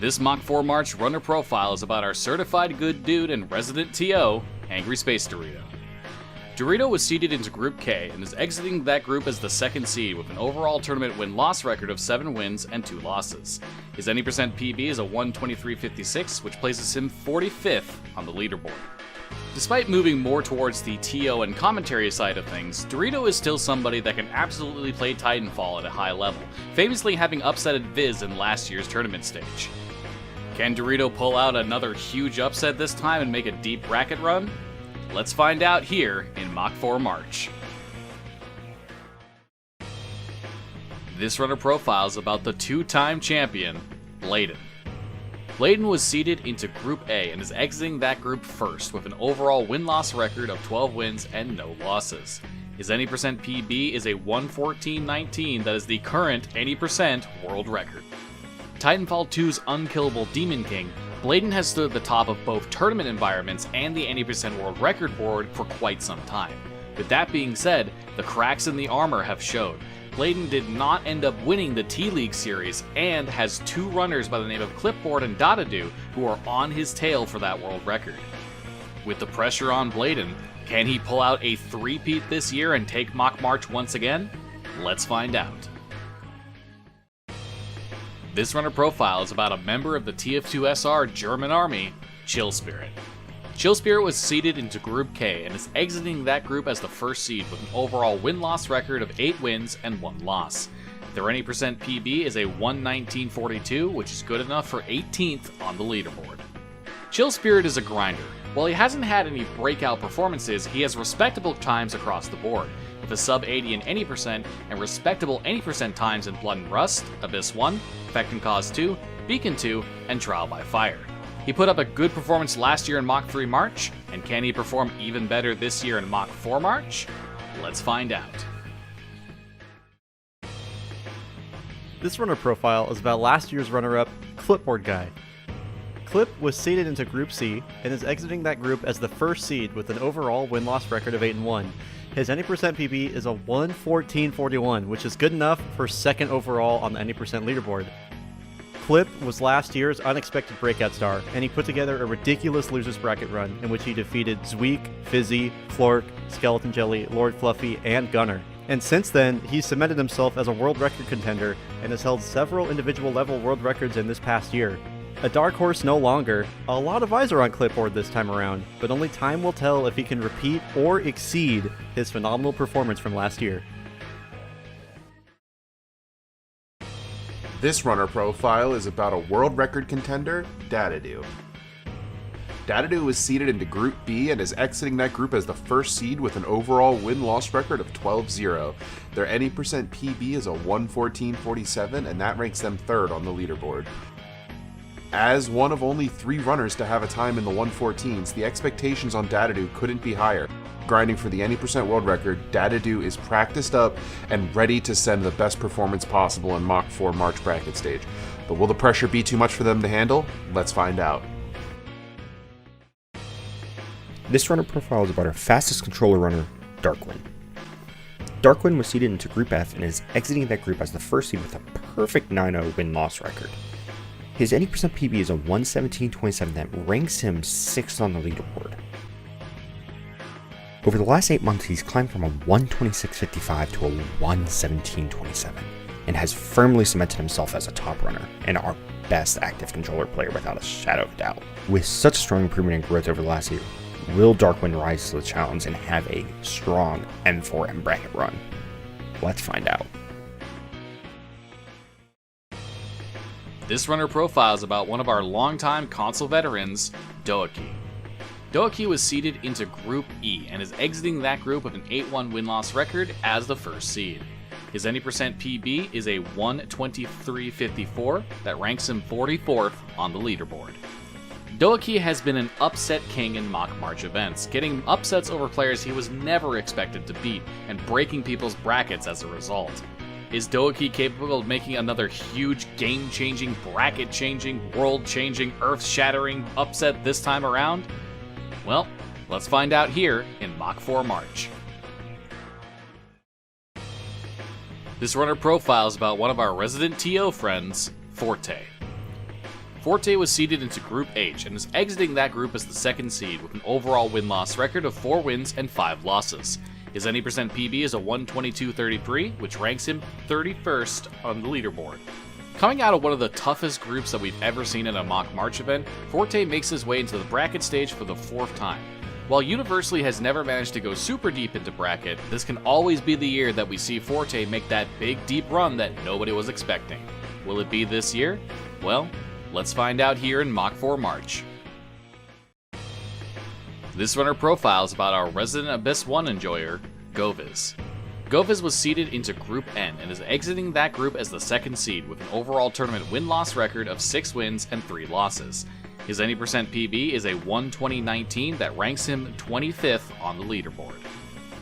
This Mach 4 March runner profile is about our certified good dude and resident TO, AngrySpaceDorito. Dorito was seeded into Group K and is exiting that group as the second seed with an overall tournament win-loss record of 7 wins and 2 losses. His any percent PB is a 123.56, which places him 45th on the leaderboard. Despite moving more towards the TO and commentary side of things, Dorito is still somebody that can absolutely play Titanfall at a high level, famously having upsetted Viz in last year's tournament stage. Can Dorito pull out another huge upset this time and make a deep bracket run? Let's find out here in Mach 4 March. This runner profile is about the 2-time champion, Blaidan. Blaidan was seeded into Group A and is exiting that group first with an overall win-loss record of 12 wins and no losses. His any percent PB is a 114.19 that is the current any percent world record. Titanfall 2's unkillable Demon King, Blaidan has stood at the top of both tournament environments and the any percent world record board for quite some time. With that being said, the cracks in the armor have showed. Blaidan did not end up winning the T-League series and has 2 runners by the name of Clipboard and Dadadu who are on his tail for that world record. With the pressure on Blaidan, can he pull out a 3-peat this year and take Mach March once again? Let's find out. This runner profile is about a member of the TF2SR German army, Chill Spirit. Chill Spirit was seeded into Group K and is exiting that group as the first seed with an overall win-loss record of 8 wins and 1 loss. Their any percent PB is a 119.42, which is good enough for 18th on the leaderboard. Chill Spirit is a grinder. While he hasn't had any breakout performances, he has respectable times across the board, with a sub 80 in any percent and respectable any percent times in Blood and Rust, Abyss 1, Effect and Cause 2, Beacon 2, and Trial by Fire. He put up a good performance last year in Mach 3 March, and can he perform even better this year in Mach 4 March? Let's find out. This runner profile is about last year's runner-up, Clipboardguy. Clip was seeded into Group C and is exiting that group as the first seed with an overall win-loss record of 8-1. His any percent PB is a 114.41, which is good enough for second overall on the any percent leaderboard. Clip was last year's unexpected breakout star, and he put together a ridiculous losers bracket run in which he defeated Zweek, Fizzy, Flork, Skeleton Jelly, LordFluffy, and Gunnar. And since then, he's cemented himself as a world record contender and has held several individual level world records in this past year. A dark horse no longer, a lot of eyes are on Clipboard this time around, but only time will tell if he can repeat or exceed his phenomenal performance from last year. This runner profile is about a world record contender, Dadadu. Dadadu was seeded into Group B and is exiting that group as the first seed with an overall win-loss record of 12-0. Their any percent PB is a 114.47, and that ranks them 3rd on the leaderboard. As one of only 3 runners to have a time in the 114s, the expectations on Dadadu couldn't be higher. Grinding for the any percent world record, Dadadu is practiced up and ready to send the best performance possible in Mach 4 March bracket stage. But will the pressure be too much for them to handle? Let's find out. This runner profile is about our fastest controller runner, Darkwin. Darkwin was seeded into Group F and is exiting that group as the first seed with a perfect 9-0 win-loss record. His any percent PB is a 117.27 that ranks him 6th on the leaderboard. Over the last 8 months, he's climbed from a 126.55 to a 117.27 and has firmly cemented himself as a top runner and our best active controller player without a shadow of a doubt. With such strong improvement and growth over the last year, will Darkwin rise to the challenge and have a strong M4M bracket run? Let's find out. This runner profile is about one of our longtime console veterans, Doakey. Doakey was seeded into Group E and is exiting that group with an 8-1 win-loss record as the first seed. His any percent PB is a 123.54 that ranks him 44th on the leaderboard. Doakey has been an upset king in Mach March events, getting upsets over players he was never expected to beat and breaking people's brackets as a result. Is Doakey capable of making another huge game-changing, bracket-changing, world-changing, earth-shattering upset this time around? Well, let's find out here in Mach 4 March. This runner profile is about one of our resident TO friends, Forte. Forte was seeded into Group H and is exiting that group as the second seed with an overall win-loss record of 4 wins and 5 losses. His any percent PB is a 122.33, which ranks him 31st on the leaderboard. Coming out of one of the toughest groups that we've ever seen in a Mach March event, Forte makes his way into the bracket stage for the 4th time. While universally has never managed to go super deep into bracket, this can always be the year that we see Forte make that big deep run that nobody was expecting. Will it be this year? Well, let's find out here in Mach 4 March. This runner profile is about our resident Abyss 1 enjoyer, GoviS. GoviS was seeded into Group N and is exiting that group as the second seed with an overall tournament win-loss record of 6 wins and 3 losses. His any percent PB is a 120.19 that ranks him 25th on the leaderboard.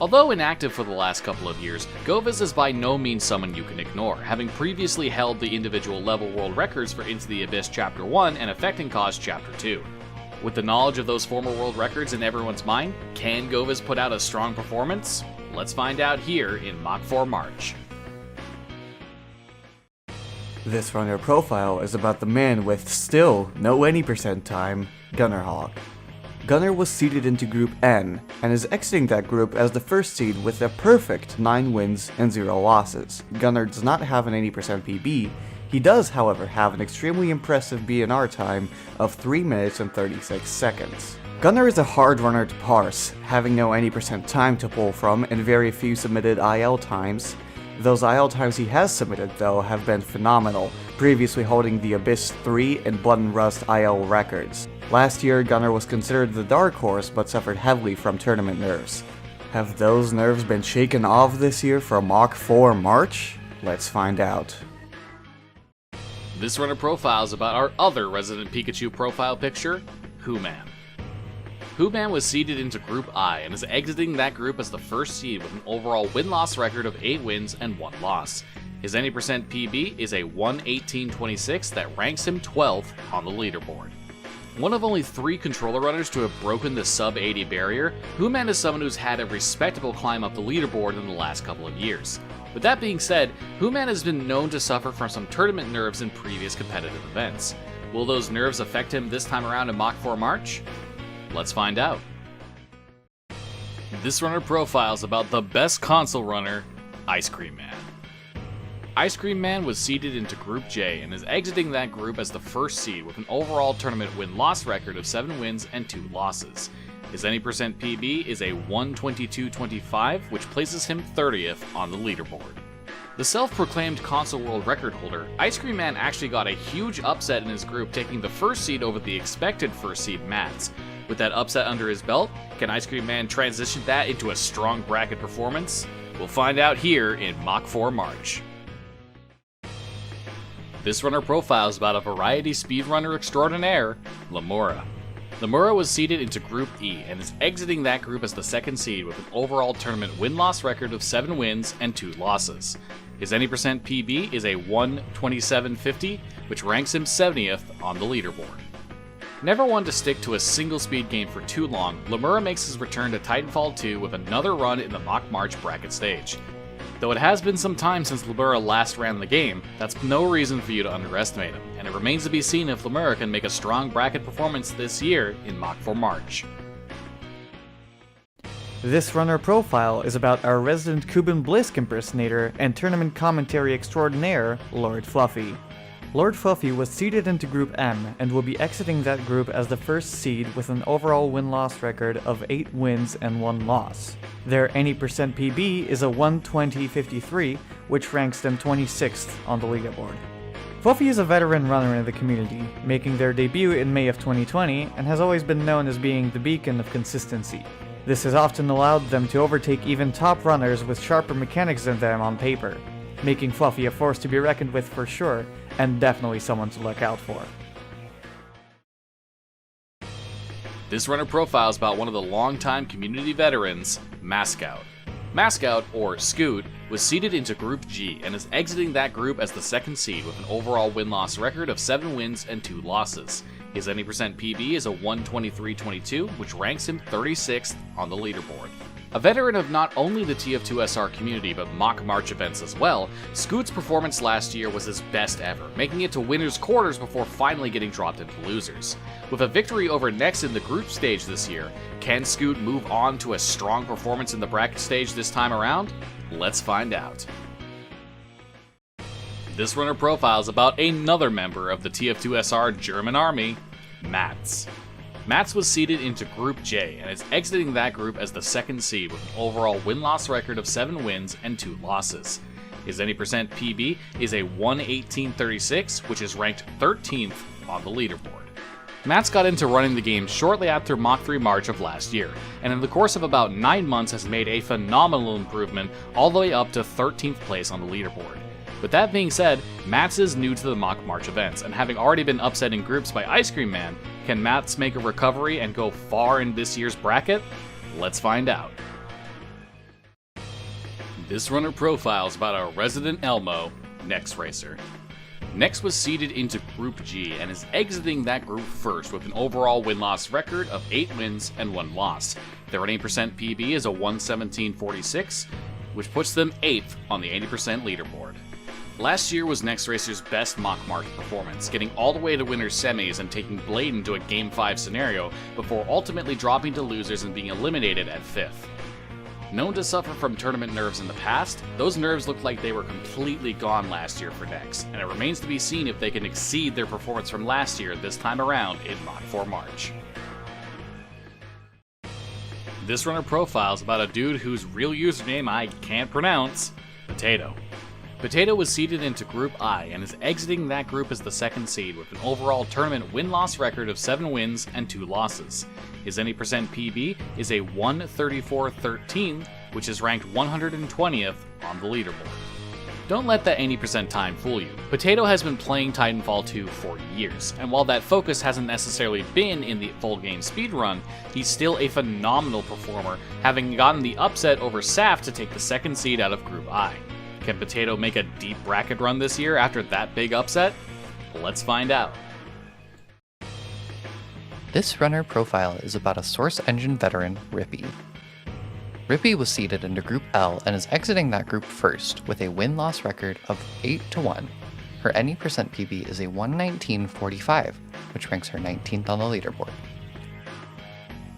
Although inactive for the last couple of years, GoviS is by no means someone you can ignore, having previously held the individual level world records for Into the Abyss Chapter 1 and Affecting Cause Chapter 2. With the knowledge of those former world records in everyone's mind, can GoviS put out a strong performance? Let's find out here in Mach 4 March. This runner profile is about the man with still no any percent time, Gunnarhawk. Gunnar was seeded into Group N and is exiting that group as the first seed with a perfect 9 wins and 0 losses. Gunnar does not have an 80% PB. He does, however, have an extremely impressive BNR time of 3 minutes and 36 seconds. Gunnar is a hard runner to parse, having no any percent time to pull from and very few submitted IL times. Those IL times he has submitted, though, have been phenomenal, previously holding the Abyss 3 and Blood and Rust IL records. Last year, Gunnar was considered the dark horse but suffered heavily from tournament nerves. Have those nerves been shaken off this year for Mach 4 March? Let's find out. This runner profile is about our other Resident Pikachu profile picture, Hooman. Hooman was seeded into Group I and is exiting that group as the first seed with an overall win-loss record of 8 wins and 1 loss. His any percent PB is a 118.26 that ranks him 12th on the leaderboard. One of only 3 controller runners to have broken the sub-80 barrier, Hooman is someone who's had a respectable climb up the leaderboard in the last couple of years. With that being said, Hooman has been known to suffer from some tournament nerves in previous competitive events. Will those nerves affect him this time around in Mach 4 March? Let's find out. This runner profile is about the best console runner, Icecream Man. Icecream Man was seeded into Group J and is exiting that group as the first seed with an overall tournament win-loss record of 7 wins and 2 losses. His any percent PB is a 122.25, which places him 30th on the leaderboard. The self-proclaimed console world record holder, Icecream Man actually got a huge upset in his group, taking the first seed over the expected first seed Mats. With that upset under his belt, can Icecream Man transition that into a strong bracket performance? We'll find out here in Mach 4 March. This runner profile is about a variety speedrunner extraordinaire, Lemuura. Lemuura was seeded into Group E and is exiting that group as the second seed with an overall tournament win-loss record of 7 wins and 2 losses. His any percent PB is a 127.50, which ranks him 70th on the leaderboard. Never one to stick to a single speed game for too long, Lemuura makes his return to Titanfall 2 with another run in the Mach March bracket stage. Though it has been some time since Lemuura last ran the game, that's no reason for you to underestimate him, and it remains to be seen if Lemuura can make a strong bracket performance this year in Mach 4 March. This runner profile is about our resident Cuban Blisk impersonator and tournament commentary extraordinaire, LordFluffy. LordFluffy was seeded into Group M and will be exiting that group as the first seed with an overall win-loss record of 8 wins and 1 loss. Their any percent PB is a 120.53, which ranks them 26th on the leaderboard. Fluffy is a veteran runner in the community, making their debut in May of 2020 and has always been known as being the beacon of consistency. This has often allowed them to overtake even top runners with sharper mechanics than them on paper, making Fluffy a force to be reckoned with for sure, and definitely someone to look out for. This runner profile is about one of the longtime community veterans, MasScout. MasScout, or Scoot, was seeded into Group G and is exiting that group as the second seed with an overall win-loss record of 7 wins and 2 losses. His any percent PB is a 123.22, which ranks him 36th on the leaderboard. A veteran of not only the TF2SR community but Mach March events as well, Scoot's performance last year was his best ever, making it to winners' quarters before finally getting dropped into losers. With a victory over Next in the group stage this year, can Scoot move on to a strong performance in the bracket stage this time around? Let's find out. This runner profile is about another member of the TF2SR German army, Mats. Mats was seeded into Group J and is exiting that group as the second seed with an overall win-loss record of 7 wins and 2 losses. His any percent PB is a 118.36, which is ranked 13th on the leaderboard. Mats got into running the game shortly after Mach 3 March of last year, and in the course of about 9 months has made a phenomenal improvement all the way up to 13th place on the leaderboard. With that being said, Mats is new to the Mach March events, and having already been upset in groups by Icecream Man, can Mats make a recovery and go far in this year's bracket? Let's find out. This runner profile is about our resident Elmo, Nextracer. Next was seeded into Group G and is exiting that group first with an overall win-loss record of 8 wins and 1 loss. Their 80% PB is a 117.46, which puts them 8th on the 80% leaderboard. Last year was Nextracer's best Mach March performance, getting all the way to winners semis and taking Blaidan to a Game 5 scenario before ultimately dropping to losers and being eliminated at 5th. Known to suffer from tournament nerves in the past, those nerves looked like they were completely gone last year for Nex, and it remains to be seen if they can exceed their performance from last year this time around in Mach 4 March. This runner profile is about a dude whose real username I can't pronounce, Potato. Potato was seeded into Group I and is exiting that group as the second seed with an overall tournament win-loss record of 7 wins and 2 losses. His any percent PB is a 134.13, which is ranked 120th on the leaderboard. Don't let that 80% time fool you. Potato has been playing Titanfall 2 for years, and while that focus hasn't necessarily been in the full game speedrun, he's still a phenomenal performer, having gotten the upset over Saf to take the second seed out of Group I. Can Potato make a deep bracket run this year after that big upset? Let's find out. This runner profile is about a Source Engine veteran, Rippy. Rippy was seeded into Group L and is exiting that group first with a win-loss record of 8-1. Her any percent PB is a 119.45, which ranks her 19th on the leaderboard.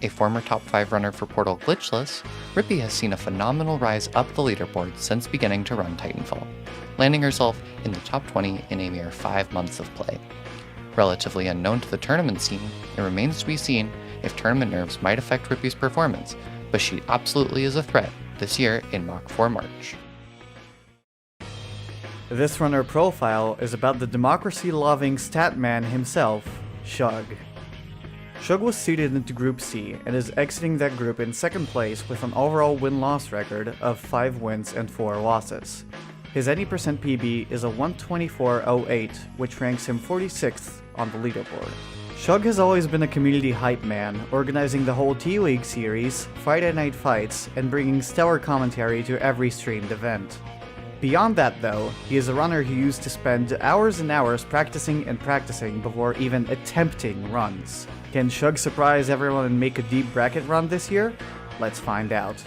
A former top 5 runner for Portal Glitchless, Rippy has seen a phenomenal rise up the leaderboard since beginning to run Titanfall, landing herself in the top 20 in a mere 5 months of play. Relatively unknown to the tournament scene, it remains to be seen if tournament nerves might affect Rippy's performance, but she absolutely is a threat this year in Mach 4 March. This runner profile is about the democracy-loving stat man himself, Shug. Shug was seeded into Group C and is exiting that group in second place with an overall win-loss record of 5 wins and 4 losses. His any percent PB is a 124.08, which ranks him 46th on the leaderboard. Shug has always been a community hype man, organizing the whole T-League series, Friday Night Fights, and bringing stellar commentary to every streamed event. Beyond that though, he is a runner who used to spend hours and hours practicing and practicing before even attempting runs. Can Shug surprise everyone and make a deep bracket run this year? Let's find out.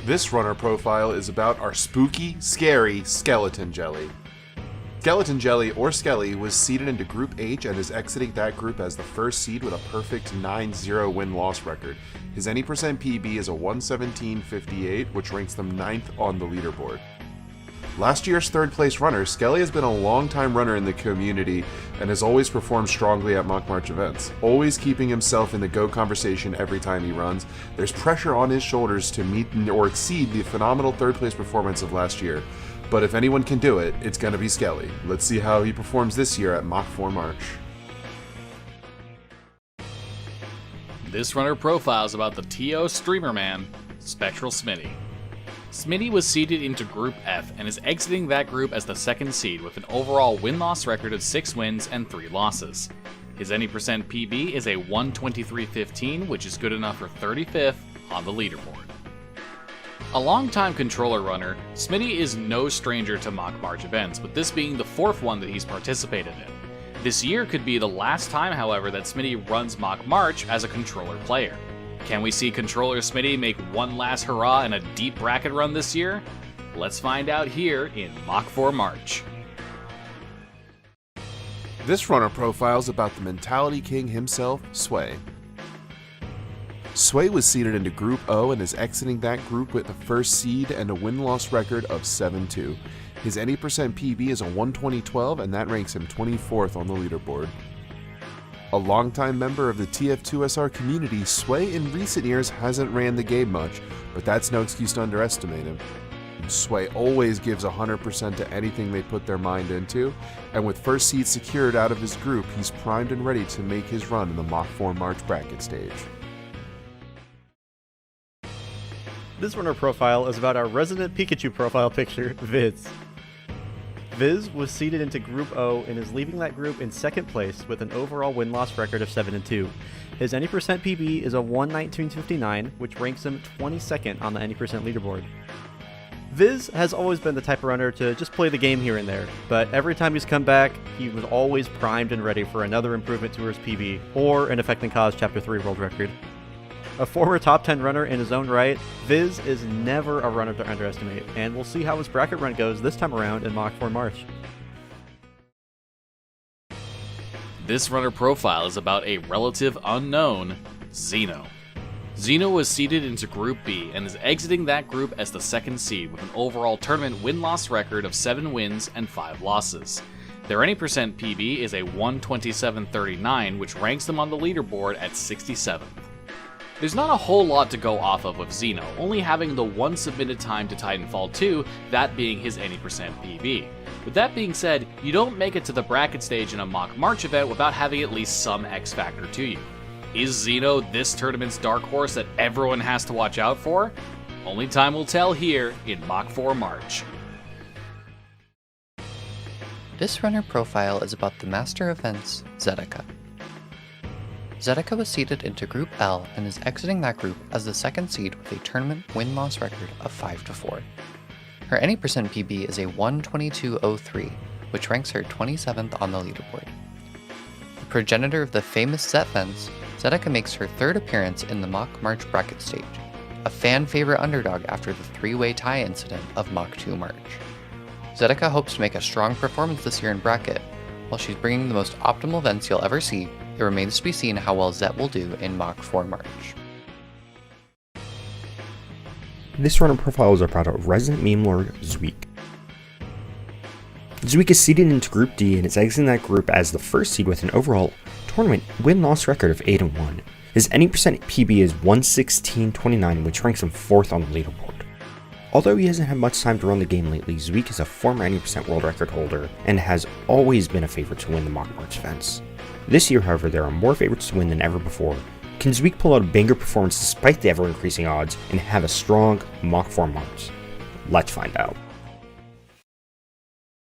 This runner profile is about our spooky, scary Skeleton Jelly. Skeleton Jelly, or Skelly, was seeded into Group H and is exiting that group as the first seed with a perfect 9-0 win-loss record. His any percent PB is a 117.58, which ranks them 9th on the leaderboard. Last year's third place runner, Skelly has been a long-time runner in the community and has always performed strongly at Mach March events, always keeping himself in the GO conversation every time he runs. There's pressure on his shoulders to meet or exceed the phenomenal third place performance of last year. But if anyone can do it, it's gonna be Skelly. Let's see how he performs this year at Mach 4 March. This runner profile is about the TO streamer man, SpectralSmitty. Smitty was seeded into Group F and is exiting that group as the second seed with an overall win-loss record of 6 wins and 3 losses. His any percent PB is a 123.15, which is good enough for 35th on the leaderboard. A longtime controller runner, Smitty is no stranger to Mach March events, with this being the 4th one that he's participated in. This year could be the last time, however, that Smitty runs Mach March as a controller player. Can we see ControllerSmitty make one last hurrah in a deep bracket run this year? Let's find out here in Mach 4 March. This runner profile is about the mentality king himself, Sway. Sway was seeded into Group O and is exiting that group with the first seed and a win-loss record of 7-2. His any percent PB is a 120-12 and that ranks him 24th on the leaderboard. A longtime member of the TF2SR community, Sway in recent years hasn't ran the game much, but that's no excuse to underestimate him. Sway always gives 100% to anything they put their mind into, and with first seed secured out of his group, he's primed and ready to make his run in the Mach 4 March bracket stage. This runner profile is about our resident Pikachu profile picture, Viz. Viz was seeded into Group O and is leaving that group in second place with an overall win-loss record of 7-2. His any percent PB is a 119.59, which ranks him 22nd on the any percent leaderboard. Viz has always been the type of runner to just play the game here and there, but every time he's come back, he was always primed and ready for another improvement to his PB, or an Effect and Cause Chapter 3 world record. A former top 10 runner in his own right, Viz is never a runner to underestimate, and we'll see how his bracket run goes this time around in Mach 4 March. This runner profile is about a relative unknown, Xeno. Xeno was seeded into Group B and is exiting that group as the second seed with an overall tournament win-loss record of 7 wins and 5 losses. Their any percent PB is a 127.39, which ranks them on the leaderboard at 67th. There's not a whole lot to go off of with Xeno, only having the one submitted time to Titanfall 2, that being his any percent PB. With that being said, you don't make it to the bracket stage in a Mach March event without having at least some X factor to you. Is Xeno this tournament's dark horse that everyone has to watch out for? Only time will tell here in Mach 4 March. This runner profile is about the Master of Fence, Zetika. Zetika was seeded into Group L and is exiting that group as the second seed with a tournament win-loss record of 5-4. Her any percent PB is a 122.03, which ranks her 27th on the leaderboard. The progenitor of the famous Zet Fence, Zetika makes her third appearance in the Mach March bracket stage, a fan-favorite underdog after the three-way tie incident of Mach 2 March. Zetika hopes to make a strong performance this year in bracket. While she's bringing the most optimal vents you'll ever see, it remains to be seen how well Zet will do in Mach 4 March. This runner profile is about a resident meme lord, Zweek. Zweek is seeded into Group D and is exiting that group as the first seed with an overall tournament win-loss record of 8-1. His any percent PB is 116.29, which ranks him 4th on the leaderboard. Although he hasn't had much time to run the game lately, Zweek is a former any percent world record holder and has always been a favorite to win the Mach March events. This year, however, there are more favorites to win than ever before. Can Zweek pull out a banger performance despite the ever-increasing odds and have a strong Mach 4 March? Let's find out.